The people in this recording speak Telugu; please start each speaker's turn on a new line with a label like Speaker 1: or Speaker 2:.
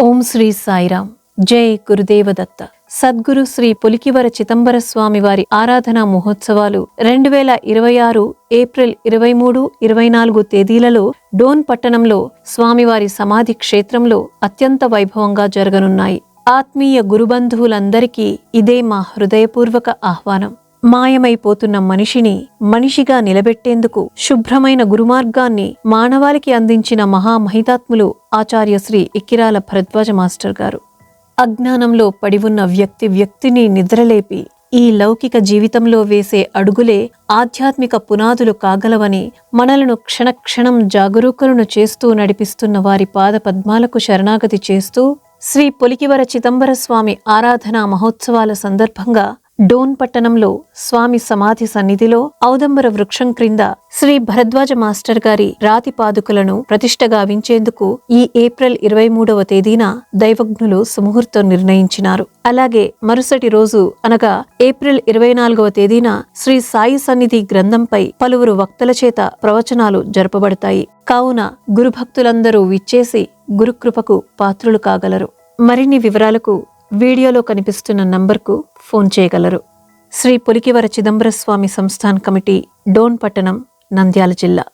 Speaker 1: ఓం శ్రీ సాయిరాం. జై గురుదేవదత్త. సద్గురు శ్రీ పులికివర చిదంబర స్వామి వారి ఆరాధనా మహోత్సవాలు 2026 ఏప్రిల్ 23, 24 తేదీలలో డోన్ పట్టణంలో స్వామివారి సమాధి క్షేత్రంలో అత్యంత వైభవంగా జరగనున్నాయి. ఆత్మీయ గురుబంధువులందరికీ ఇదే మా హృదయపూర్వక ఆహ్వానం. మాయమైపోతున్న మనిషిని మనిషిగా నిలబెట్టేందుకు శుభ్రమైన గురుమార్గాన్ని మానవాళికి అందించిన మహామహితాత్ములు ఆచార్య శ్రీ ఇక్కిరాల భరద్వాజ మాస్టర్ గారు. అజ్ఞానంలో పడివున్న వ్యక్తిని నిద్రలేపి ఈ లౌకిక జీవితంలో వేసే అడుగులే ఆధ్యాత్మిక పునాదులు కాగలవని మనలను క్షణక్షణం జాగరూకులను చేస్తూ నడిపిస్తున్న వారి పాద పద్మాలకు శరణాగతి చేస్తూ శ్రీ పులికివర చిదంబర స్వామి ఆరాధనా మహోత్సవాల సందర్భంగా డోన్ పట్టణంలో స్వామి సమాధి సన్నిధిలో ఔదంబర వృక్షం క్రింద శ్రీ భరద్వాజ మాస్టర్ గారి రాతి పాదుకలను ప్రతిష్ఠ గావించేందుకు ఈ ఏప్రిల్ 23వ తేదీన దైవజ్ఞులు సుముహూర్తం నిర్ణయించినారు. అలాగే మరుసటి రోజు అనగా ఏప్రిల్ 24వ తేదీన శ్రీ సాయి సన్నిధి గ్రంథంపై పలువురు వక్తల చేత ప్రవచనాలు జరపబడతాయి. కావున గురుభక్తులందరూ విచ్చేసి గురుకృపకు పాత్రులు కాగలరు. మరిన్ని వివరాలకు వీడియోలో కనిపిస్తున్న నంబర్కు ఫోన్ చేయగలరు. శ్రీ పులికివర చిదంబర స్వామి సంస్థాన్ కమిటీ, డోన్ పట్టణం, నంద్యాల జిల్లా.